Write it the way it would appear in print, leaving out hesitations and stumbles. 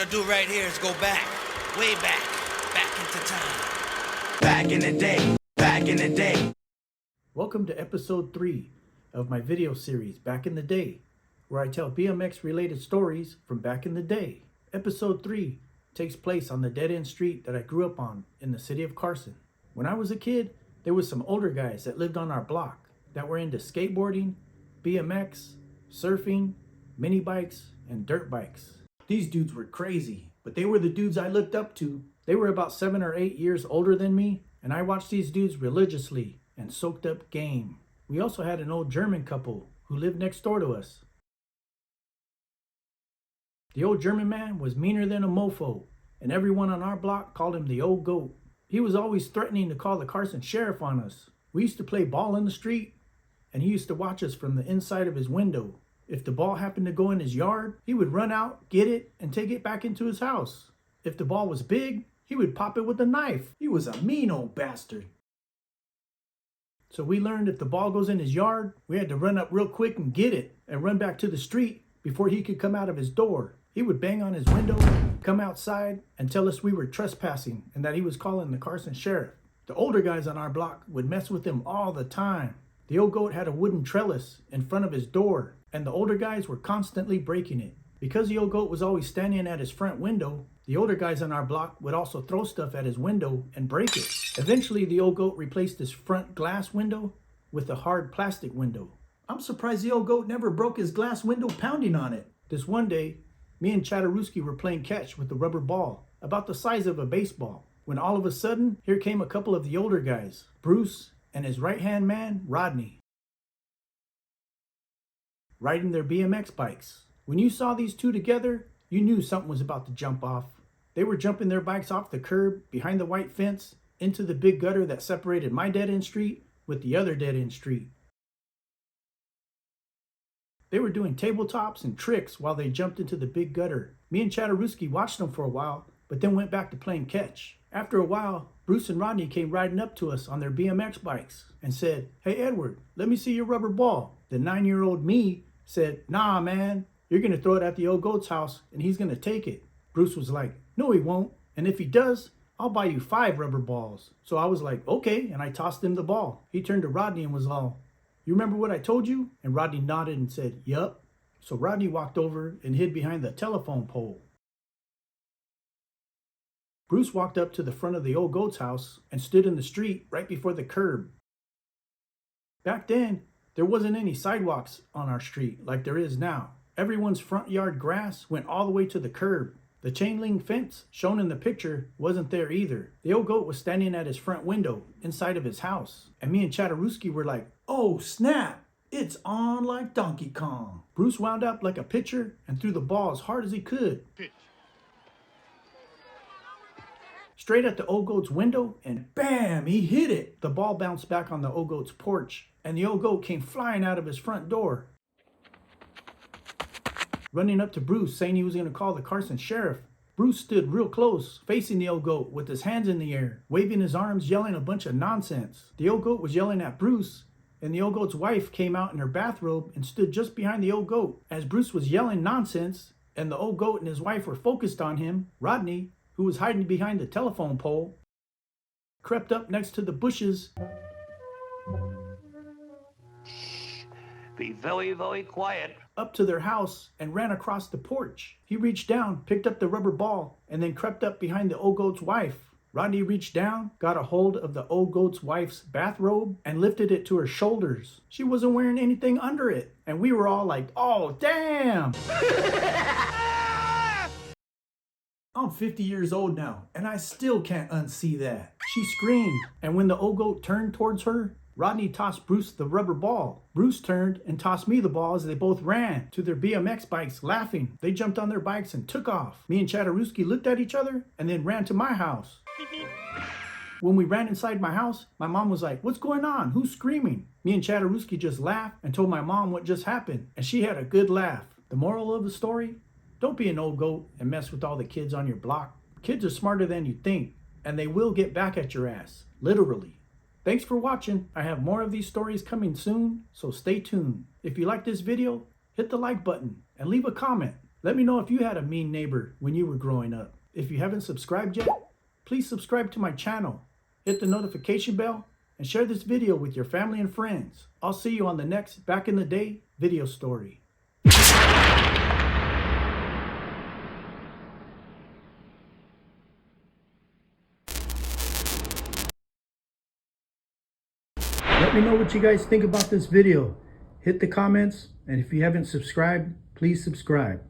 to do right here is go back, way back into time. Back in the day. Welcome to episode 3 of my video series, Back in the Day, where I tell BMX related stories from back in the day. Episode 3 takes place on the dead-end street that I grew up on in the city of Carson. When I was a kid, there was some older guys that lived on our block that were into skateboarding, BMX, surfing, mini bikes, and dirt bikes. These dudes were crazy, but they were the dudes I looked up to. They were about 7 or 8 years older than me, and I watched these dudes religiously and soaked up game. We also had an old German couple who lived next door to us. The old German man was meaner than a mofo, and everyone on our block called him the old goat. He was always threatening to call the Carson sheriff on us. We used to play ball in the street, and he used to watch us from the inside of his window. If the ball happened to go in his yard, he would run out, get it, and take it back into his house. If the ball was big, he would pop it with a knife. He was a mean old bastard. So we learned if the ball goes in his yard, we had to run up real quick and get it, and run back to the street before he could come out of his door. He would bang on his window, come outside, and tell us we were trespassing and that he was calling the Carson sheriff. The older guys on our block would mess with him all the time. The old goat had a wooden trellis in front of his door, and the older guys were constantly breaking it. Because the old goat was always standing at his front window, the older guys on our block would also throw stuff at his window and break it. Eventually, the old goat replaced his front glass window with a hard plastic window. I'm surprised the old goat never broke his glass window pounding on it. This one day, me and Chatteruski were playing catch with a rubber ball, about the size of a baseball, when all of a sudden, here came a couple of the older guys, Bruce and his right-hand man, Rodney, riding their BMX bikes. When you saw these two together, you knew something was about to jump off. They were jumping their bikes off the curb, behind the white fence, into the big gutter that separated my dead-end street with the other dead-end street. They were doing tabletops and tricks while they jumped into the big gutter. Me and Chatteruski watched them for a while, but then went back to playing catch. After a while, Bruce and Rodney came riding up to us on their BMX bikes and said, "Hey Edward, let me see your rubber ball." The 9-year-old me said, "Nah man, you're going to throw it at the old goat's house and he's going to take it." Bruce was like, "No he won't, and if he does, I'll buy you 5 rubber balls." So I was like, "Okay," and I tossed him the ball. He turned to Rodney and was all, "You remember what I told you?" And Rodney nodded and said, "Yup." So Rodney walked over and hid behind the telephone pole. Bruce walked up to the front of the old goat's house and stood in the street right before the curb. Back then, there wasn't any sidewalks on our street like there is now. Everyone's front yard grass went all the way to the curb. The chain link fence shown in the picture wasn't there either. The old goat was standing at his front window inside of his house. And me and Chatteruski were like, "Oh snap, it's on like Donkey Kong." Bruce wound up like a pitcher and threw the ball as hard as he could. Straight at the old goat's window, and bam, he hit it. The ball bounced back on the old goat's porch, and the old goat came flying out of his front door, running up to Bruce, saying he was going to call the Carson sheriff. Bruce stood real close, facing the old goat with his hands in the air, waving his arms, yelling a bunch of nonsense. The old goat was yelling at Bruce, and the old goat's wife came out in her bathrobe and stood just behind the old goat. As Bruce was yelling nonsense, and the old goat and his wife were focused on him, Rodney, who was hiding behind the telephone pole, crept up next to the bushes. Be very, very quiet. Up to their house and ran across the porch. He reached down, picked up the rubber ball, and then crept up behind the old goat's wife. Rodney reached down, got a hold of the old goat's wife's bathrobe, and lifted it to her shoulders. She wasn't wearing anything under it, and we were all like, "Oh, damn!" I'm 50 years old now, and I still can't unsee that. She screamed, and when the old goat turned towards her, Rodney tossed Bruce the rubber ball. Bruce turned and tossed me the ball as they both ran to their BMX bikes laughing. They jumped on their bikes and took off. Me and Chatteruski looked at each other and then ran to my house. When we ran inside my house, my mom was like, "What's going on? Who's screaming?" Me and Chatteruski just laughed and told my mom what just happened, and she had a good laugh. The moral of the story? Don't be an old goat and mess with all the kids on your block. Kids are smarter than you think, and they will get back at your ass, literally. Thanks for watching. I have more of these stories coming soon, so stay tuned. If you like this video, hit the like button and leave a comment. Let me know if you had a mean neighbor when you were growing up. If you haven't subscribed yet, please subscribe to my channel, hit the notification bell, and share this video with your family and friends. I'll see you on the next Back in the Day video story. Let me know what you guys think about this video. Hit the comments, and if you haven't subscribed, please subscribe.